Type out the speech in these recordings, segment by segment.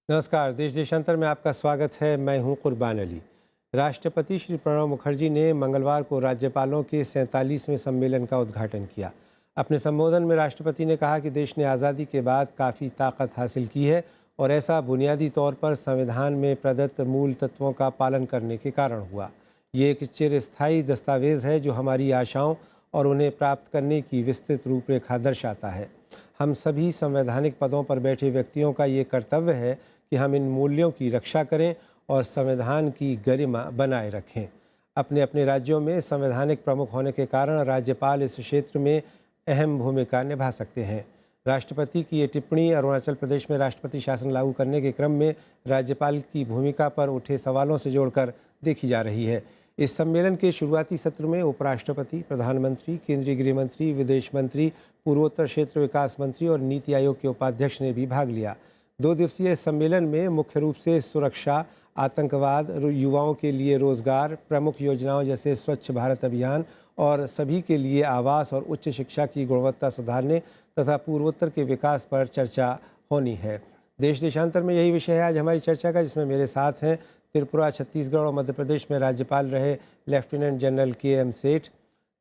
नमस्कार। देश देशांतर में आपका स्वागत है। मैं हूं कुर्बान अली। राष्ट्रपति श्री प्रणब मुखर्जी ने मंगलवार को राज्यपालों के 47वें सम्मेलन का उद्घाटन किया। अपने संबोधन में राष्ट्रपति ने कहा कि देश ने आज़ादी के बाद काफ़ी ताकत हासिल की है और ऐसा बुनियादी तौर पर संविधान में प्रदत्त मूल तत्वों का पालन करने के कारण हुआ। ये एक चिरस्थायी दस्तावेज है जो हमारी आशाओं और उन्हें प्राप्त करने की विस्तृत रूपरेखा दर्शाता है। हम सभी संवैधानिक पदों पर बैठे व्यक्तियों का ये कर्तव्य है कि हम इन मूल्यों की रक्षा करें और संविधान की गरिमा बनाए रखें। अपने अपने राज्यों में संवैधानिक प्रमुख होने के कारण राज्यपाल इस क्षेत्र में अहम भूमिका निभा सकते हैं। राष्ट्रपति की ये टिप्पणी अरुणाचल प्रदेश में राष्ट्रपति शासन लागू करने के क्रम में राज्यपाल की भूमिका पर उठे सवालों से जोड़कर देखी जा रही है। इस सम्मेलन के शुरुआती सत्र में उपराष्ट्रपति, प्रधानमंत्री, केंद्रीय गृह मंत्री, विदेश मंत्री, पूर्वोत्तर क्षेत्र विकास मंत्री और नीति आयोग के उपाध्यक्ष ने भी भाग लिया। 2 दिवसीय सम्मेलन में मुख्य रूप से सुरक्षा, आतंकवाद, युवाओं के लिए रोजगार, प्रमुख योजनाओं जैसे स्वच्छ भारत अभियान और सभी के लिए आवास और उच्च शिक्षा की गुणवत्ता सुधारने तथा पूर्वोत्तर के विकास पर चर्चा होनी है। देश देशांतर में यही विषय है आज हमारी चर्चा का, जिसमें मेरे साथ हैं त्रिपुरा, छत्तीसगढ़ और मध्य प्रदेश में राज्यपाल रहे लेफ्टिनेंट जनरल के.एम. सेठ,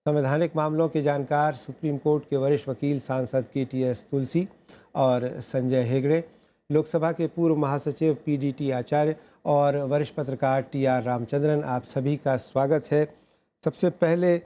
संवैधानिक मामलों के जानकार सुप्रीम कोर्ट के वरिष्ठ वकील सांसद के.टी.एस. तुलसी और संजय हेगड़े, लोकसभा के पूर्व महासचिव पी.डी.टी. आचार्य और वरिष्ठ पत्रकार टी.आर. रामचंद्रन। आप सभी का स्वागत है। सबसे पहले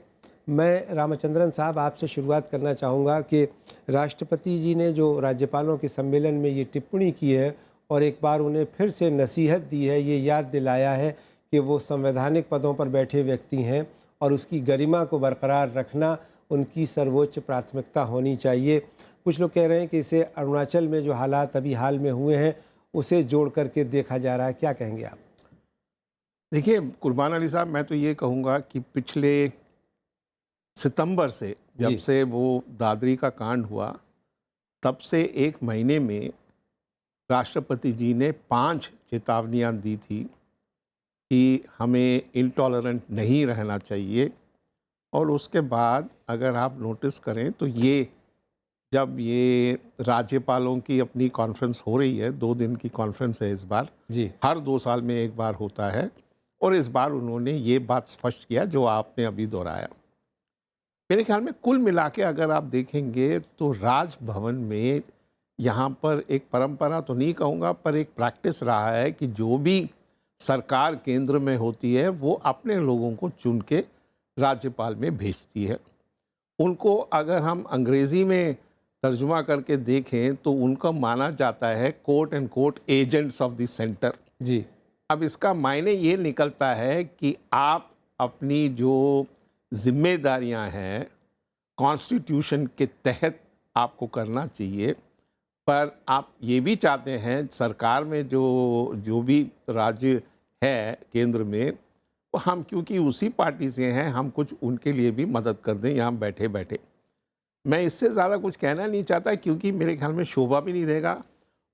मैं रामचंद्रन साहब आपसे शुरुआत करना चाहूँगा कि राष्ट्रपति जी ने जो राज्यपालों के सम्मेलन में ये टिप्पणी की है और एक बार उन्हें फिर से नसीहत दी है, ये याद दिलाया है कि वो संवैधानिक पदों पर बैठे व्यक्ति हैं और उसकी गरिमा को बरकरार रखना उनकी सर्वोच्च प्राथमिकता होनी चाहिए। कुछ लोग कह रहे हैं कि इसे अरुणाचल में जो हालात अभी हाल में हुए हैं उसे जोड़ करके देखा जा रहा है। क्या कहेंगे आप? देखिए कुर्बान अली साहब, मैं तो ये कहूँगा कि पिछले सितंबर से जब जी। से वो दादरी का कांड हुआ, तब से 1 महीने में राष्ट्रपति जी ने 5 चेतावनियाँ दी थी कि हमें इंटॉलरेंट नहीं रहना चाहिए। और उसके बाद अगर आप नोटिस करें तो जब ये राज्यपालों की अपनी कॉन्फ्रेंस हो रही है, 2 दिन की कॉन्फ्रेंस है इस बार, जी। हर 2 साल में एक बार होता है, और इस बार उन्होंने ये बात स्पष्ट किया जो आपने अभी दोहराया। मेरे ख्याल में कुल मिला के अगर आप देखेंगे तो राजभवन में यहाँ पर एक परंपरा तो नहीं कहूँगा, पर एक प्रैक्टिस रहा है कि जो भी सरकार केंद्र में होती है वो अपने लोगों को चुन के राज्यपाल में भेजती है। उनको अगर हम अंग्रेज़ी में तर्जुमा करके देखें तो उनका माना जाता है court and court agents of the centre. जी। अब इसका मायने ये निकलता है कि आप अपनी जो जिम्मेदारियां हैं कॉन्स्टिट्यूशन के तहत आपको करना चाहिए, पर आप ये भी चाहते हैं सरकार में जो जो भी राज्य है केंद्र में, तो हम क्योंकि उसी पार्टी से हैं, हम कुछ उनके लिए भी मदद कर दें यहाँ बैठे बैठे। मैं इससे ज़्यादा कुछ कहना नहीं चाहता क्योंकि मेरे ख्याल में शोभा भी नहीं देगा।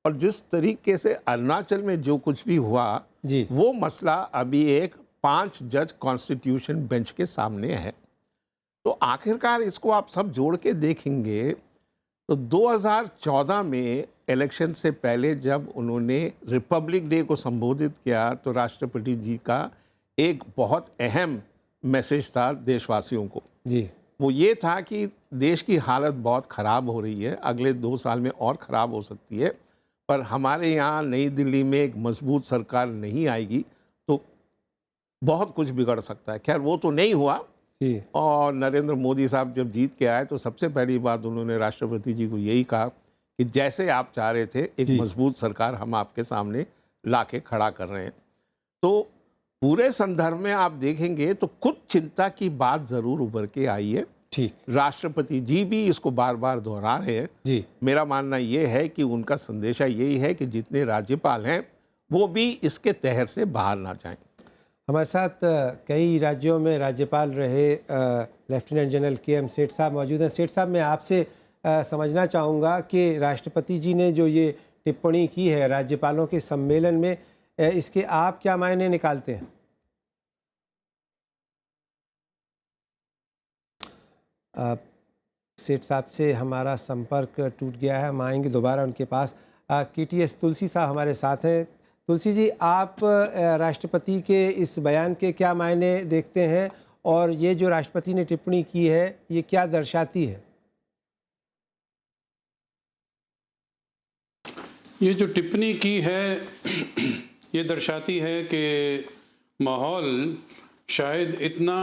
और जिस तरीके से अरुणाचल में जो कुछ भी हुआ, जी। वो मसला अभी एक 5 जज कॉन्स्टिट्यूशन बेंच के सामने है। तो आखिरकार इसको आप सब जोड़ के देखेंगे तो 2014 में इलेक्शन से पहले जब उन्होंने रिपब्लिक डे को संबोधित किया तो राष्ट्रपति जी का एक बहुत अहम मैसेज था देशवासियों को। जी। वो ये था कि देश की हालत बहुत ख़राब हो रही है, अगले 2 साल में और ख़राब हो सकती है, पर हमारे यहाँ नई दिल्ली में एक मजबूत सरकार नहीं आएगी तो बहुत कुछ बिगड़ सकता है। खैर वो तो नहीं हुआ, जी। और नरेंद्र मोदी साहब जब जीत के आए तो सबसे पहली बात उन्होंने राष्ट्रपति जी को यही कहा कि जैसे आप चाह रहे थे एक जी। मजबूत सरकार हम आपके सामने ला के खड़ा कर रहे हैं। तो पूरे संदर्भ में आप देखेंगे तो कुछ चिंता की बात ज़रूर उभर के आई है। ठीक। राष्ट्रपति जी भी इसको बार बार दोहरा रहे हैं। जी। मेरा मानना ये है कि उनका संदेशा यही है कि जितने राज्यपाल हैं वो भी इसके तहत से बाहर ना जाएं। हमारे साथ कई राज्यों में राज्यपाल रहे लेफ्टिनेंट जनरल के.एम. सेठ साहब मौजूद हैं। सेठ साहब, मैं आपसे समझना चाहूँगा कि राष्ट्रपति जी ने जो ये टिप्पणी की है राज्यपालों के सम्मेलन में, इसके आप क्या मायने निकालते हैं? सेठ साहब से हमारा संपर्क टूट गया है। हम आएंगे दोबारा उनके पास। KTS तुलसी साहब हमारे साथ हैं। तुलसी जी, आप राष्ट्रपति के इस बयान के क्या मायने देखते हैं और ये जो राष्ट्रपति ने टिप्पणी की है ये क्या दर्शाती है? ये जो टिप्पणी की है ये दर्शाती है कि माहौल शायद इतना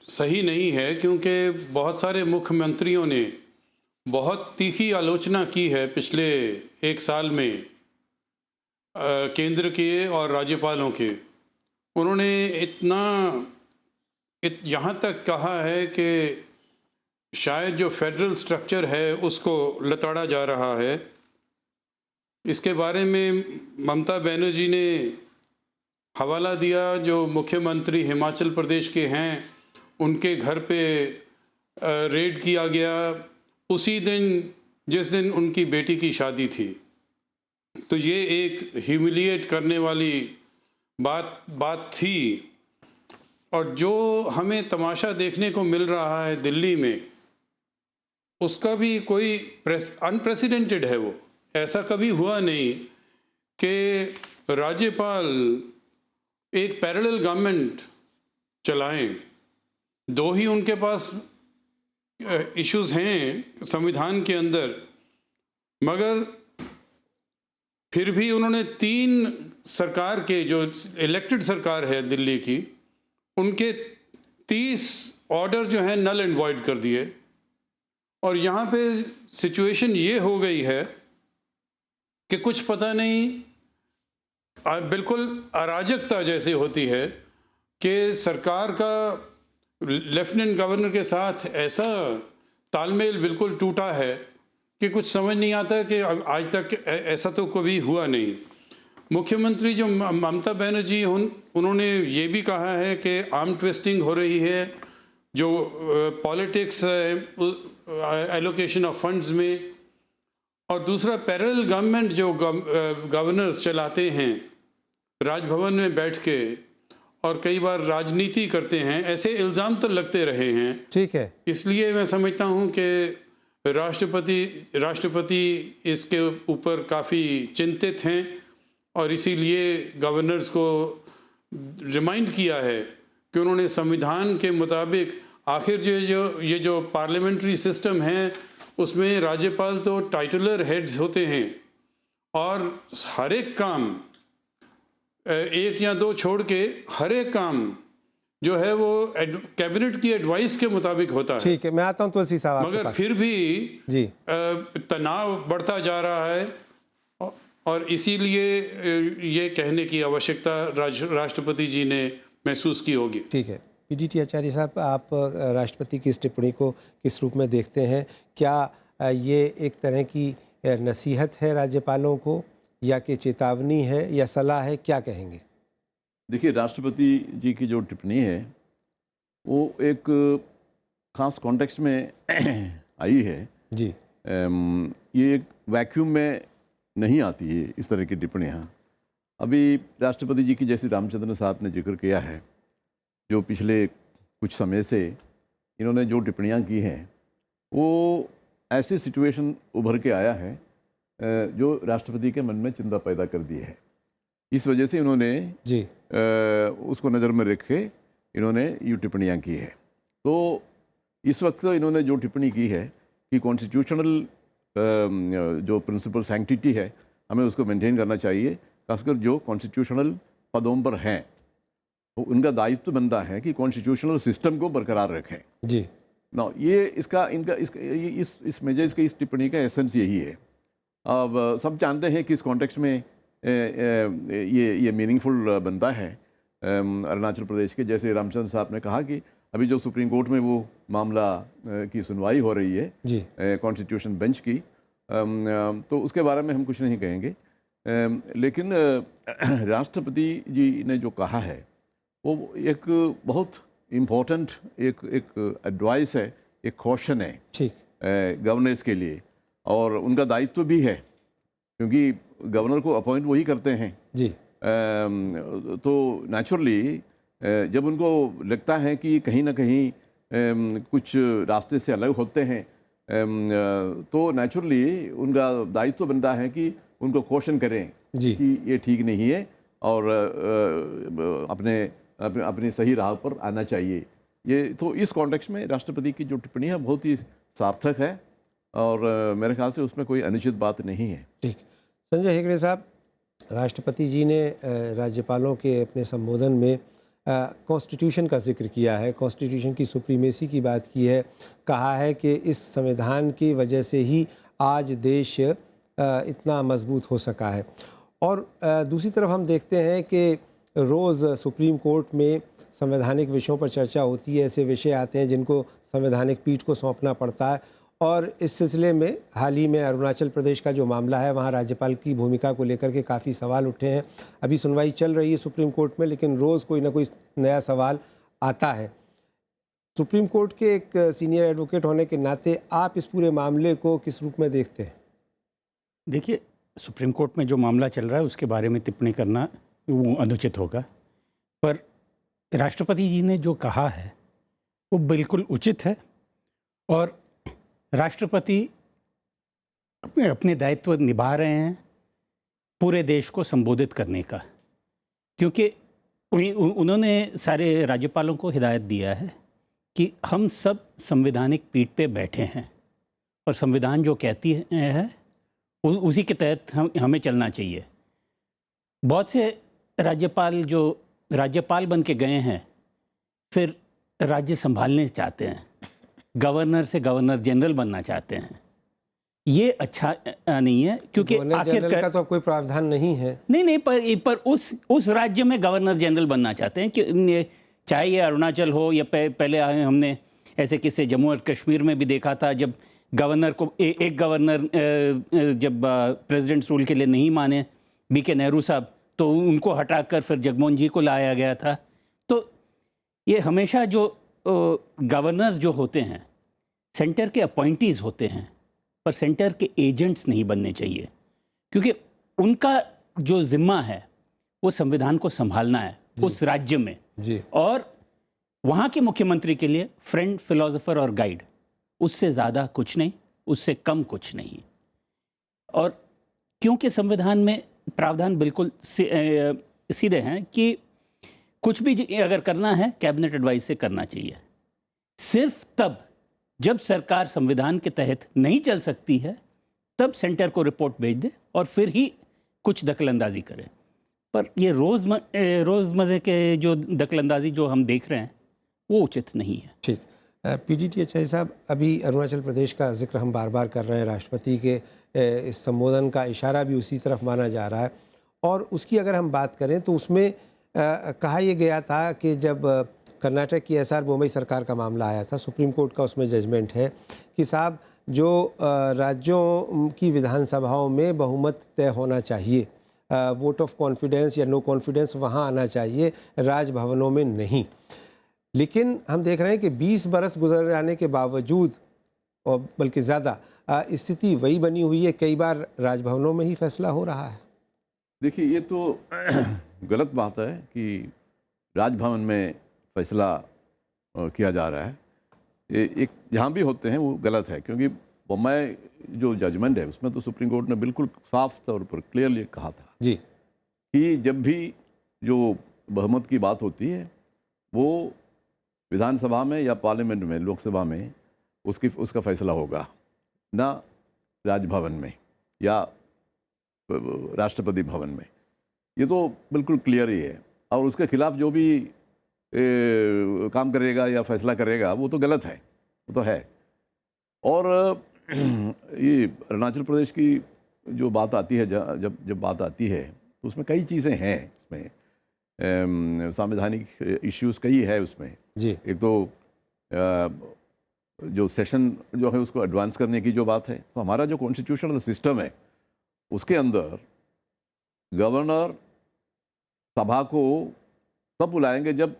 सही नहीं है, क्योंकि बहुत सारे मुख्यमंत्रियों ने बहुत तीखी आलोचना की है पिछले एक साल में केंद्र के और राज्यपालों के। उन्होंने यहाँ तक कहा है कि शायद जो फेडरल स्ट्रक्चर है उसको लताड़ा जा रहा है। इसके बारे में ममता बनर्जी ने हवाला दिया, जो मुख्यमंत्री हिमाचल प्रदेश के हैं उनके घर पे रेड किया गया उसी दिन जिस दिन उनकी बेटी की शादी थी। तो ये एक ह्यूमिलिएट करने वाली बात थी। और जो हमें तमाशा देखने को मिल रहा है दिल्ली में, उसका भी कोई अनप्रेसिडेंटेड है। वो ऐसा कभी हुआ नहीं कि राज्यपाल एक पैरेलल गवर्नमेंट चलाएं। दो ही उनके पास इश्यूज हैं संविधान के अंदर, मगर फिर भी उन्होंने 3 सरकार के, जो इलेक्टेड सरकार है दिल्ली की, उनके 30 ऑर्डर जो हैं नल एंड वॉइड कर दिए। और यहाँ पे सिचुएशन ये हो गई है कि कुछ पता नहीं, बिल्कुल अराजकता जैसे होती है कि सरकार का लेफ्टिनेंट गवर्नर के साथ ऐसा तालमेल बिल्कुल टूटा है कि कुछ समझ नहीं आता कि आज तक ऐसा तो कभी हुआ नहीं। मुख्यमंत्री जो ममता बनर्जी उन्होंने ये भी कहा है कि आर्म ट्विस्टिंग हो रही है, जो पॉलिटिक्स एलोकेशन ऑफ फंड्स में। और दूसरा, पैरेलल गवर्नमेंट जो गवर्नर्स चलाते हैं राजभवन में बैठ के और कई बार राजनीति करते हैं, ऐसे इल्ज़ाम तो लगते रहे हैं। ठीक है। इसलिए मैं समझता हूं कि राष्ट्रपति इसके ऊपर काफ़ी चिंतित हैं और इसीलिए गवर्नर्स को रिमाइंड किया है कि उन्होंने संविधान के मुताबिक, आखिर ये जो पार्लियामेंट्री सिस्टम है उसमें राज्यपाल तो टाइटलर हेड्स होते हैं और हर एक काम, एक या दो छोड़ के हर एक काम जो है वो कैबिनेट की एडवाइस के मुताबिक होता है। ठीक है, मैं आता हूं तुलसी साहब आपके मगर पास। फिर भी जी, तनाव बढ़ता जा रहा है और इसीलिए ये कहने की आवश्यकता राष्ट्रपति जी ने महसूस की होगी। ठीक है। PDT आचार्य साहब, आप राष्ट्रपति की इस टिप्पणी को किस रूप में देखते हैं? क्या ये एक तरह की नसीहत है राज्यपालों को, या कि चेतावनी है, या सलाह है? क्या कहेंगे? देखिए, राष्ट्रपति जी की जो टिप्पणी है वो एक ख़ास कॉन्टेक्स्ट में आई है जी। ये एक वैक्यूम में नहीं आती है इस तरह की टिप्पणियाँ। अभी राष्ट्रपति जी की, जैसे रामचंद्रन साहब ने जिक्र किया है, जो पिछले कुछ समय से इन्होंने जो टिप्पणियाँ की हैं वो ऐसी सिचुएशन उभर के आया है जो राष्ट्रपति के मन में चिंता पैदा कर दी है। इस वजह से इन्होंने जी उसको नज़र में रख के इन्होंने ये टिप्पणियाँ की है। तो इस वक्त इन्होंने जो टिप्पणी की है कि कॉन्स्टिट्यूशनल जो प्रिंसिपल सैंक्टिटी है हमें उसको मेंटेन करना चाहिए, खासकर जो कॉन्स्टिट्यूशनल पदों पर हैं तो उनका दायित्व बनता है कि कॉन्स्टिट्यूशनल सिस्टम को बरकरार रखें। जी ना, ये इस मेजर्स की, इस टिप्पणी का एसेंस यही है। अब सब जानते हैं कि इस कॉन्टेक्स्ट में ये मीनिंगफुल बनता है अरुणाचल प्रदेश के, जैसे रामचंद्र साहब ने कहा कि अभी जो सुप्रीम कोर्ट में वो मामला की सुनवाई हो रही है जी कॉन्स्टिट्यूशन बेंच की, तो उसके बारे में हम कुछ नहीं कहेंगे। लेकिन राष्ट्रपति जी ने जो कहा है वो एक बहुत इम्पोर्टेंट एक एडवाइस है, एक कॉशन है ठीक गवर्नर्स के लिए, और उनका दायित्व भी है क्योंकि गवर्नर को अपॉइंट वही करते हैं जी। तो नेचुरली जब उनको लगता है कि कहीं ना कहीं कुछ रास्ते से अलग होते हैं तो नेचुरली उनका दायित्व बनता है कि उनको क्वेश्चन करें जी। कि ये ठीक नहीं है और अपनी सही राह पर आना चाहिए। ये तो इस कॉन्टेक्स्ट में राष्ट्रपति की जो टिप्पणी है बहुत ही सार्थक है और मेरे ख्याल से उसमें कोई अनुचित बात नहीं है। ठीक। संजय हेगड़े साहब, राष्ट्रपति जी ने राज्यपालों के अपने संबोधन में कॉन्स्टिट्यूशन का जिक्र किया है, कॉन्स्टिट्यूशन की सुप्रीमेसी की बात की है, कहा है कि इस संविधान की वजह से ही आज देश इतना मजबूत हो सका है। और दूसरी तरफ हम देखते हैं कि रोज़ सुप्रीम कोर्ट में संवैधानिक विषयों पर चर्चा होती है, ऐसे विषय आते हैं जिनको संवैधानिक पीठ को सौंपना पड़ता है। और इस सिलसिले में हाल ही में अरुणाचल प्रदेश का जो मामला है, वहाँ राज्यपाल की भूमिका को लेकर के काफ़ी सवाल उठे हैं। अभी सुनवाई चल रही है सुप्रीम कोर्ट में, लेकिन रोज़ कोई ना कोई नया सवाल आता है। सुप्रीम कोर्ट के एक सीनियर एडवोकेट होने के नाते आप इस पूरे मामले को किस रूप में देखते हैं? देखिए, सुप्रीम कोर्ट में जो मामला चल रहा है उसके बारे में टिप्पणी करना वो अनुचित होगा, पर राष्ट्रपति जी ने जो कहा है वो बिल्कुल उचित है। और राष्ट्रपति अपने दायित्व निभा रहे हैं पूरे देश को संबोधित करने का, क्योंकि उन्होंने सारे राज्यपालों को हिदायत दिया है कि हम सब संवैधानिक पीठ पे बैठे हैं और संविधान जो कहती है उसी के तहत हमें चलना चाहिए। बहुत से राज्यपाल जो राज्यपाल बन के गए हैं फिर राज्य संभालने चाहते हैं, गवर्नर से गवर्नर जनरल बनना चाहते हैं। ये अच्छा नहीं है, क्योंकि आखिरकार का तो कोई प्रावधान नहीं है। नहीं, पर उस राज्य में गवर्नर जनरल बनना चाहते हैं कि चाहे ये अरुणाचल हो या पहले हमने ऐसे किस्से जम्मू और कश्मीर में भी देखा था, जब गवर्नर को एक गवर्नर जब प्रेसिडेंट्स रूल के लिए नहीं माने बीके नेहरू साहब, तो उनको हटाकर फिर जगमोहन जी को लाया गया था। तो ये हमेशा जो गवर्नर जो होते हैं सेंटर के अपॉइंटीज़ होते हैं, पर सेंटर के एजेंट्स नहीं बनने चाहिए, क्योंकि उनका जो जिम्मा है वो संविधान को संभालना है उस राज्य में जी। और वहाँ के मुख्यमंत्री के लिए फ्रेंड, फिलोसोफर और गाइड, उससे ज़्यादा कुछ नहीं, उससे कम कुछ नहीं। और क्योंकि संविधान में प्रावधान बिल्कुल सीधे हैं कि कुछ भी अगर करना है कैबिनेट एडवाइस से करना चाहिए। सिर्फ तब जब सरकार संविधान के तहत नहीं चल सकती है तब सेंटर को रिपोर्ट भेज दे और फिर ही कुछ दखलंदाजी करे। पर ये रोज़मर्रे के जो दखलंदाजी जो हम देख रहे हैं वो उचित नहीं है। ठीक। पीडीटी अचाई साहब, अभी अरुणाचल प्रदेश का जिक्र हम बार बार कर रहे हैं, राष्ट्रपति के इस संबोधन का इशारा भी उसी तरफ माना जा रहा है। और उसकी अगर हम बात करें तो उसमें कहा यह गया था कि जब कर्नाटक की एसआर बोम्मई सरकार का मामला आया था, सुप्रीम कोर्ट का उसमें जजमेंट है कि साहब जो राज्यों की विधानसभाओं में बहुमत तय होना चाहिए, वोट ऑफ कॉन्फिडेंस या नो कॉन्फिडेंस वहाँ आना चाहिए, राजभवनों में नहीं। लेकिन हम देख रहे हैं कि 20 बरस गुजर जाने के बावजूद और बल्कि ज़्यादा स्थिति वही बनी हुई है, कई बार राजभवनों में ही फैसला हो रहा है। देखिए, ये तो गलत बात है कि राजभवन में फैसला किया जा रहा है। एक जहाँ भी होते हैं वो गलत है, क्योंकि बोम्मई जो जजमेंट है उसमें तो सुप्रीम कोर्ट ने बिल्कुल साफ तौर पर क्लियरली कहा था जी कि जब भी जो बहुमत की बात होती है वो विधानसभा में या पार्लियामेंट में, लोकसभा में उसका फैसला होगा, ना राजभवन में या राष्ट्रपति भवन में। ये तो बिल्कुल क्लियर ही है। और उसके खिलाफ जो भी काम करेगा या फैसला करेगा वो तो गलत है, वो तो है। और ये अरुणाचल प्रदेश की जो बात आती है, जब बात आती है तो उसमें कई चीज़ें हैं, इसमें संवैधानिक इश्यूज़ कई है उसमें जी। एक तो जो सेशन जो है उसको एडवांस करने की जो बात है, तो हमारा जो कॉन्स्टिट्यूशनल सिस्टम है उसके अंदर गवर्नर सभा को तब बुलाएंगे जब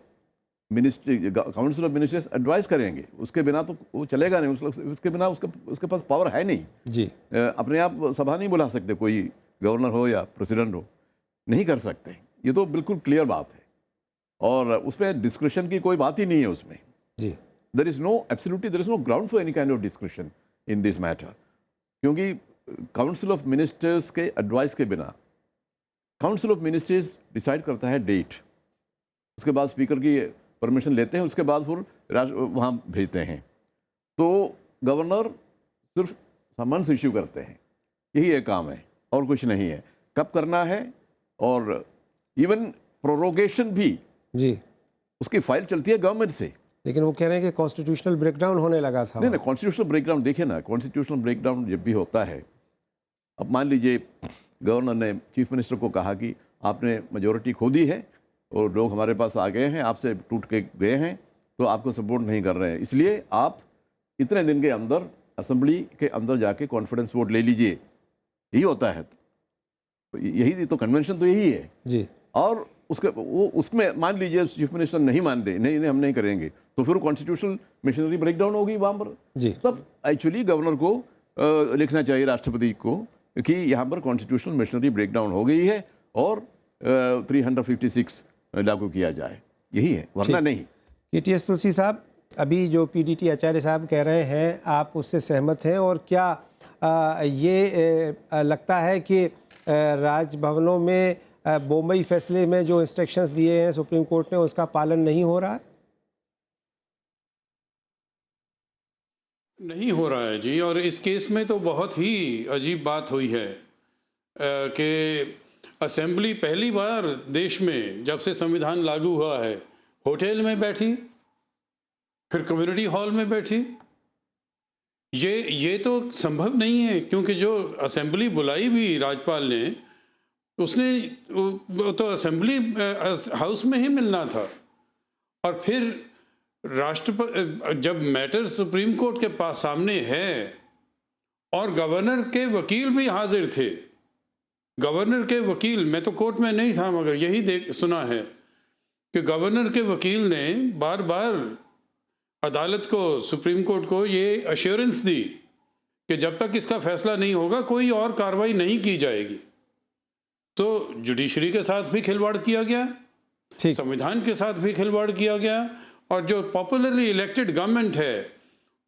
ministry council of ministers advice करेंगे, उसके बिना तो वो चलेगा नहीं। उसके बिना उसके पास पावर है नहीं जी। अपने आप सभा नहीं बुला सकते, कोई गवर्नर हो या प्रेसिडेंट हो, नहीं कर सकते। ये तो बिल्कुल क्लियर बात है और उसमें डिस्क्रिशन की कोई बात ही नहीं है उसमें। जी। There is no absolutely there is no ground for any kind of discretion in this matter, क्योंकि काउंसिल ऑफ मिनिस्टर्स के एडवाइस के बिना काउंसिल ऑफ मिनिस्टर्स डिसाइड करता है डेट, उसके बाद स्पीकर की परमिशन लेते हैं, उसके बाद फिर वहाँ भेजते हैं। तो गवर्नर सिर्फ समन्स इश्यू करते हैं, यही एक काम है और कुछ नहीं है। कब करना है, और इवन प्रोरोगेशन भी जी, उसकी फाइल चलती है गवर्नमेंट से। लेकिन वो कह रहे हैं कि कॉन्स्टिट्यूशनल ब्रेकडाउन होने लगा था। नहीं, कॉन्स्टिट्यूशनल ब्रेकडाउन देखिए ना, कॉन्स्टिट्यूशनल ब्रेकडाउन जब भी होता है, अब मान लीजिए गवर्नर ने चीफ मिनिस्टर को कहा कि आपने मेजोरिटी खो दी है और लोग हमारे पास आ गए हैं, आपसे टूट के गए हैं, तो आपको सपोर्ट नहीं कर रहे हैं, इसलिए आप इतने दिन के अंदर असेंबली के अंदर जाके कॉन्फिडेंस वोट ले लीजिए। यही होता है, तो यही तो कन्वेंशन तो यही है जी। और उसके वो उसमें मान लीजिए चीफ मिनिस्टर नहीं मानते, नहीं हम नहीं करेंगे, तो फिर कॉन्स्टिट्यूशनल मशीनरी ब्रेकडाउन होगी वहाँ पर जी। तब एक्चुअली गवर्नर को लिखना चाहिए, राष्ट्रपति को, कि यहाँ पर कॉन्स्टिट्यूशनल मशीनरी ब्रेकडाउन हो गई है और 356 लागू किया जाए, यही है, वरना नहीं। KTS तुलसी साहब, अभी जो PDT आचार्य साहब कह रहे हैं, आप उससे सहमत हैं? और क्या ये लगता है कि राजभवनों में बम्बई फैसले में जो इंस्ट्रक्शंस दिए हैं सुप्रीम कोर्ट ने, उसका पालन नहीं हो रहा है? नहीं हो रहा है जी। और इस केस में तो बहुत ही अजीब बात हुई है कि असेंबली पहली बार देश में जब से संविधान लागू हुआ है होटल में बैठी, फिर कम्युनिटी हॉल में बैठी। ये तो संभव नहीं है, क्योंकि जो असेंबली बुलाई भी राज्यपाल ने, उसने तो असेंबली हाउस में ही मिलना था। और फिर राष्ट्रपति जब मैटर सुप्रीम कोर्ट के पास सामने है और गवर्नर के वकील भी हाजिर थे, गवर्नर के वकील, मैं तो कोर्ट में नहीं था मगर यही सुना है कि गवर्नर के वकील ने बार बार अदालत को, सुप्रीम कोर्ट को ये अश्योरेंस दी कि जब तक इसका फैसला नहीं होगा कोई और कार्रवाई नहीं की जाएगी। तो जुडिशरी के साथ भी खिलवाड़ किया गया, संविधान के साथ भी खिलवाड़ किया गया, और जो पॉपुलरली इलेक्टेड गवर्नमेंट है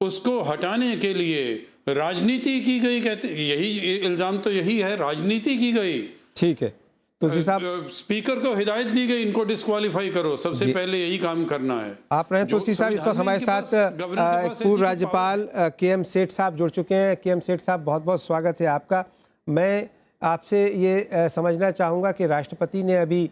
उसको हटाने के लिए राजनीति की गई। कहते यही इल्जाम तो यही है, राजनीति की गई। ठीक है तुलसी साहब, स्पीकर को हिदायत दी गई इनको डिस्क्वालीफाई करो, सबसे पहले यही काम करना है। आप रहे तुलसी साहब, इस वक्त हमारे साथ पूर्व राज्यपाल KM सेठ साहब जुड़ चुके हैं। KM सेठ साहब, बहुत बहुत स्वागत है आपका। मैं आपसे ये समझना चाहूँगा कि राष्ट्रपति ने अभी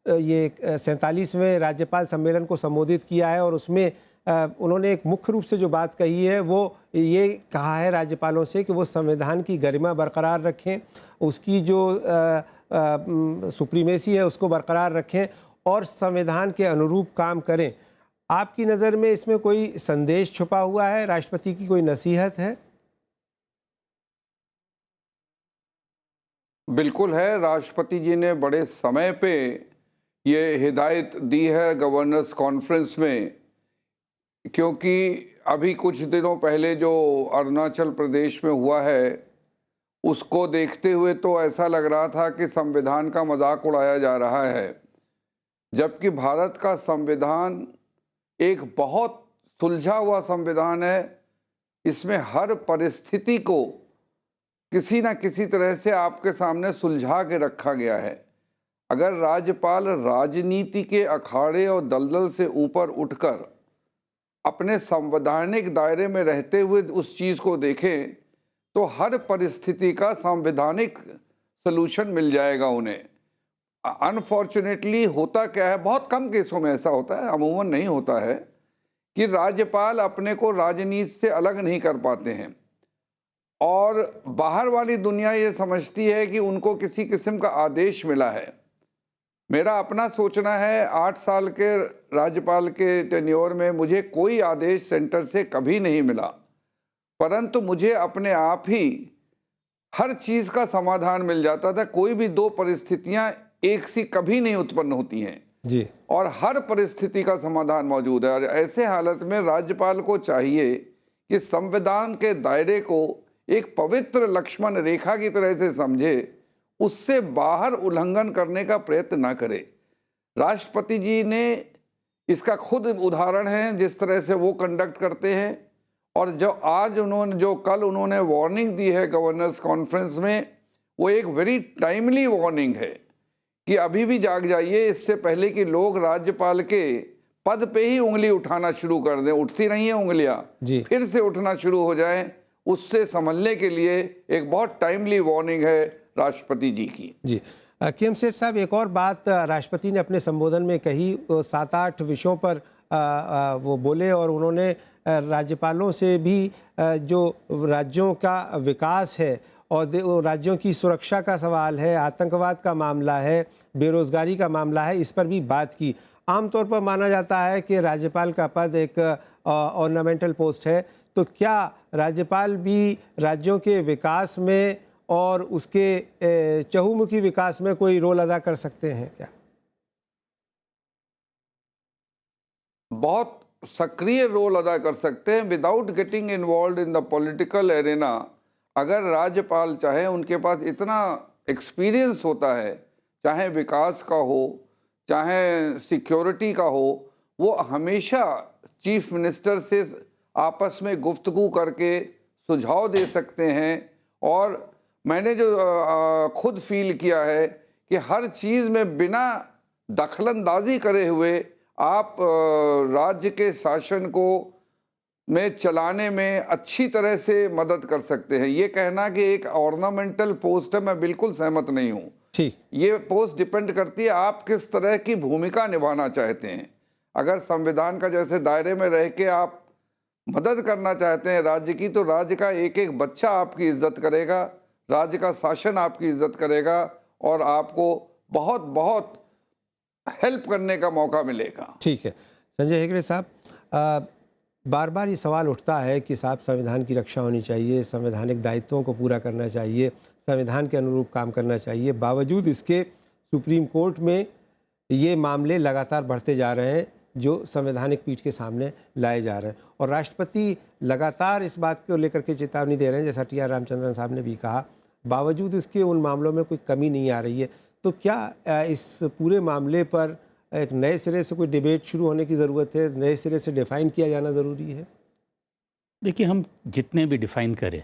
ये 47वें राज्यपाल सम्मेलन को संबोधित किया है और उसमें उन्होंने एक मुख्य रूप से जो बात कही है वो ये कहा है राज्यपालों से कि वो संविधान की गरिमा बरकरार रखें, उसकी जो सुप्रीमेसी है उसको बरकरार रखें और संविधान के अनुरूप काम करें। आपकी नज़र में इसमें कोई संदेश छुपा हुआ है, राष्ट्रपति की कोई नसीहत है? बिल्कुल है। राष्ट्रपति जी ने बड़े समय पे ये हिदायत दी है गवर्नर्स कॉन्फ्रेंस में, क्योंकि अभी कुछ दिनों पहले जो अरुणाचल प्रदेश में हुआ है उसको देखते हुए तो ऐसा लग रहा था कि संविधान का मजाक उड़ाया जा रहा है, जबकि भारत का संविधान एक बहुत सुलझा हुआ संविधान है। इसमें हर परिस्थिति को किसी न किसी तरह से आपके सामने सुलझा के रखा गया है। अगर राज्यपाल राजनीति के अखाड़े और दलदल से ऊपर उठकर अपने संवैधानिक दायरे में रहते हुए उस चीज को देखें तो हर परिस्थिति का संवैधानिक सलूशन मिल जाएगा उन्हें। अनफॉर्चुनेटली होता क्या है, बहुत कम केसों में ऐसा होता है, अमूमन नहीं होता है, कि राज्यपाल अपने को राजनीति से अलग नहीं कर पाते हैं और बाहर वाली दुनिया ये समझती है कि उनको किसी किस्म का आदेश मिला है। मेरा अपना सोचना है, 8 साल के राज्यपाल के टेन्योर में मुझे कोई आदेश सेंटर से कभी नहीं मिला, परंतु मुझे अपने आप ही हर चीज का समाधान मिल जाता था। कोई भी दो परिस्थितियां एक सी कभी नहीं उत्पन्न होती हैं जी, और हर परिस्थिति का समाधान मौजूद है। और ऐसे हालत में राज्यपाल को चाहिए कि संविधान के दायरे को एक पवित्र लक्ष्मण रेखा की तरह से समझे, उससे बाहर उल्लंघन करने का प्रयत्न ना करे। राष्ट्रपति जी ने इसका खुद उदाहरण है, जिस तरह से वो कंडक्ट करते हैं और जो कल उन्होंने वार्निंग दी है गवर्नर्स कॉन्फ्रेंस में, वो एक वेरी टाइमली वार्निंग है कि अभी भी जाग जाइए, इससे पहले कि लोग राज्यपाल के पद पे ही उंगली उठाना शुरू कर दें। उठती नहीं है उंगलियां, जी फिर से उठना शुरू हो जाए, उससे संभलने के लिए एक बहुत टाइमली वार्निंग है राष्ट्रपति जी की। जी केएम सेठ साहब, एक और बात राष्ट्रपति ने अपने संबोधन में कही, 7-8 विषयों पर वो बोले और उन्होंने राज्यपालों से भी जो राज्यों का विकास है और राज्यों की सुरक्षा का सवाल है, आतंकवाद का मामला है, बेरोजगारी का मामला है, इस पर भी बात की। आमतौर पर माना जाता है कि राज्यपाल का पद एक ऑर्नामेंटल पोस्ट है, तो क्या राज्यपाल भी राज्यों के विकास में और उसके चहुमुखी विकास में कोई रोल अदा कर सकते हैं क्या? बहुत सक्रिय रोल अदा कर सकते हैं without getting involve in the political arena. अगर राज्यपाल चाहे, उनके पास इतना एक्सपीरियंस होता है, चाहे विकास का हो चाहे सिक्योरिटी का हो, वो हमेशा चीफ मिनिस्टर से आपस में गुफ्तगू करके सुझाव दे सकते हैं। और मैंने जो खुद फील किया है कि हर चीज़ में बिना दखलंदाजी करे हुए आप राज्य के शासन को में चलाने में अच्छी तरह से मदद कर सकते हैं। ये कहना कि एक ऑर्नामेंटल पोस्ट है, मैं बिल्कुल सहमत नहीं हूँ। ठीक, ये पोस्ट डिपेंड करती है आप किस तरह की भूमिका निभाना चाहते हैं। अगर संविधान का जैसे दायरे में रह के आप मदद करना चाहते हैं राज्य की, तो राज्य का एक एक बच्चा आपकी इज्जत करेगा, राज्य का शासन आपकी इज्जत करेगा और आपको बहुत बहुत हेल्प करने का मौका मिलेगा। ठीक है। संजय हेगड़े साहब, बार बार ये सवाल उठता है कि साहब संविधान की रक्षा होनी चाहिए, संवैधानिक दायित्वों को पूरा करना चाहिए, संविधान के अनुरूप काम करना चाहिए। बावजूद इसके सुप्रीम कोर्ट में ये मामले लगातार बढ़ते जा रहे हैं जो संवैधानिक पीठ के सामने लाए जा रहे हैं और राष्ट्रपति लगातार इस बात को लेकर के चेतावनी दे रहे हैं, जैसा टी.आर. रामचंद्रन साहब ने भी कहा। बावजूद इसके उन मामलों में कोई कमी नहीं आ रही है। तो क्या इस पूरे मामले पर एक नए सिरे से कोई डिबेट शुरू होने की ज़रूरत है, नए सिरे से डिफ़ाइन किया जाना ज़रूरी है? देखिए, हम जितने भी डिफ़ाइन करें,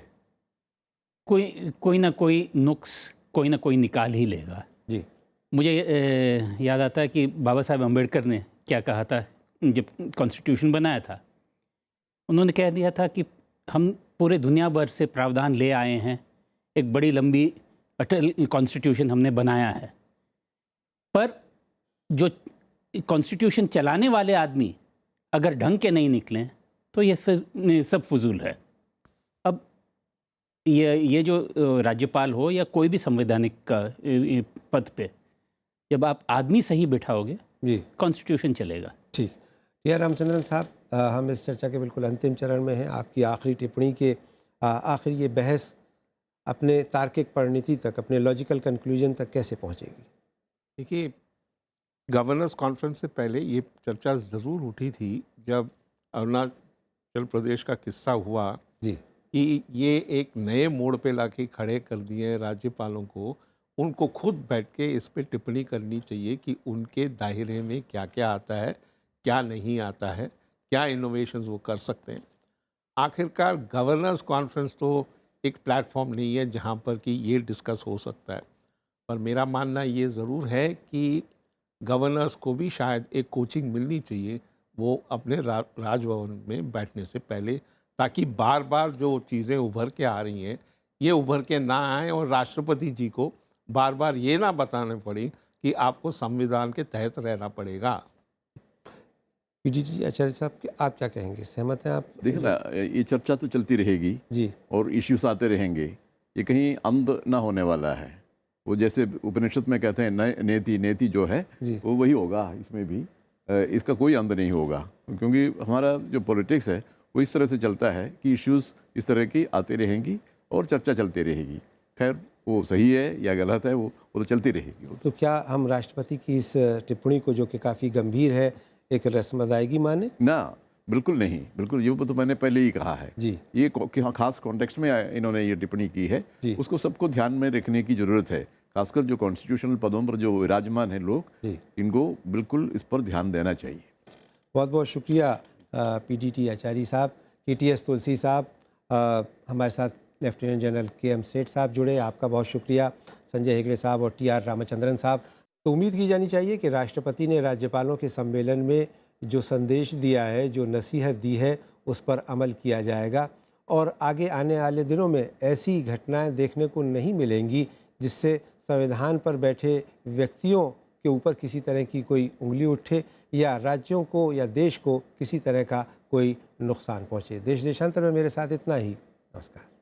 कोई ना कोई नुक्स कोई ना कोई निकाल ही लेगा। जी, मुझे याद आता है कि बाबा साहब अम्बेडकर ने क्या कहा था जब कॉन्स्टिट्यूशन बनाया था। उन्होंने कह दिया था कि हम पूरे दुनिया भर से प्रावधान ले आए हैं, एक बड़ी लंबी अटल कॉन्स्टिट्यूशन हमने बनाया है, पर जो कॉन्स्टिट्यूशन चलाने वाले आदमी अगर ढंग के नहीं निकलें तो ये सब फजूल है। अब ये जो राज्यपाल हो या कोई भी संवैधानिक पद पे, जब आप आदमी सही बिठाओगे जी, कॉन्स्टिट्यूशन चलेगा। ठीक। टी.आर. रामचंद्रन साहब, हम इस चर्चा के बिल्कुल अंतिम चरण में हैं। आपकी आखिरी टिप्पणी के आखिर ये बहस अपने तार्किक परिणति तक, अपने लॉजिकल कंक्लूजन तक कैसे पहुंचेगी? देखिए, गवर्नर्स कॉन्फ्रेंस से पहले ये चर्चा ज़रूर उठी थी जब अरुणाचल प्रदेश का किस्सा हुआ जी, कि ये एक नए मोड़ पे लाके खड़े कर दिए राज्यपालों को। उनको खुद बैठ के इस पे टिप्पणी करनी चाहिए कि उनके दायरे में क्या क्या आता है, क्या नहीं आता है, क्या इनोवेशंस वो कर सकते हैं। आखिरकार गवर्नर्स कॉन्फ्रेंस तो एक प्लेटफॉर्म नहीं है जहाँ पर कि ये डिस्कस हो सकता है। पर मेरा मानना ये ज़रूर है कि गवर्नर्स को भी शायद एक कोचिंग मिलनी चाहिए वो अपने राजभवन में बैठने से पहले, ताकि बार बार जो चीज़ें उभर के आ रही हैं ये उभर के ना आए और राष्ट्रपति जी को बार बार ये ना बताने पड़े कि आपको संविधान के तहत रहना पड़ेगा। पीडीटी आचार्य साहब, आप क्या कहेंगे? सहमत हैं आप? देखिए ना, ये चर्चा तो चलती रहेगी जी, और इश्यूज आते रहेंगे। ये कहीं अंत ना होने वाला है। वो जैसे उपनिषद में कहते हैं नेति नेति जो है जी, वो वही होगा, इसमें भी इसका कोई अंत नहीं होगा, क्योंकि हमारा जो पॉलिटिक्स है वो इस तरह से चलता है कि इश्यूज इस तरह की आती रहेंगी और चर्चा चलती रहेगी। खैर, वो सही है या गलत है वो तो चलती रहेगी। तो क्या हम राष्ट्रपति की इस टिप्पणी को, जो कि काफ़ी गंभीर है, एक रस्म अदायगी माने? ना, बिल्कुल नहीं, बिल्कुल। ये तो मैंने पहले ही कहा है जी, ये खास कॉन्टेक्स्ट में इन्होंने ये टिप्पणी की है, जी, उसको सबको ध्यान में रखने की ज़रूरत है। खासकर जो कॉन्स्टिट्यूशनल पदों पर जो विराजमान हैं लोग, जी। इनको बिल्कुल इस पर ध्यान देना चाहिए। बहुत बहुत शुक्रिया पीडीटी आचार्य साहब TTS तुलसी साहब, हमारे साथ लेफ्टिनेंट जनरल KM सेठ साहब जुड़े, आपका बहुत शुक्रिया। संजय हेगड़े साहब और TR रामचंद्रन साहब। तो उम्मीद की जानी चाहिए कि राष्ट्रपति ने राज्यपालों के सम्मेलन में जो संदेश दिया है, जो नसीहत दी है, उस पर अमल किया जाएगा और आगे आने वाले दिनों में ऐसी घटनाएं देखने को नहीं मिलेंगी जिससे संविधान पर बैठे व्यक्तियों के ऊपर किसी तरह की कोई उंगली उठे या राज्यों को या देश को किसी तरह का कोई नुकसान पहुंचे। देश देशांतर में मेरे साथ इतना ही। नमस्कार।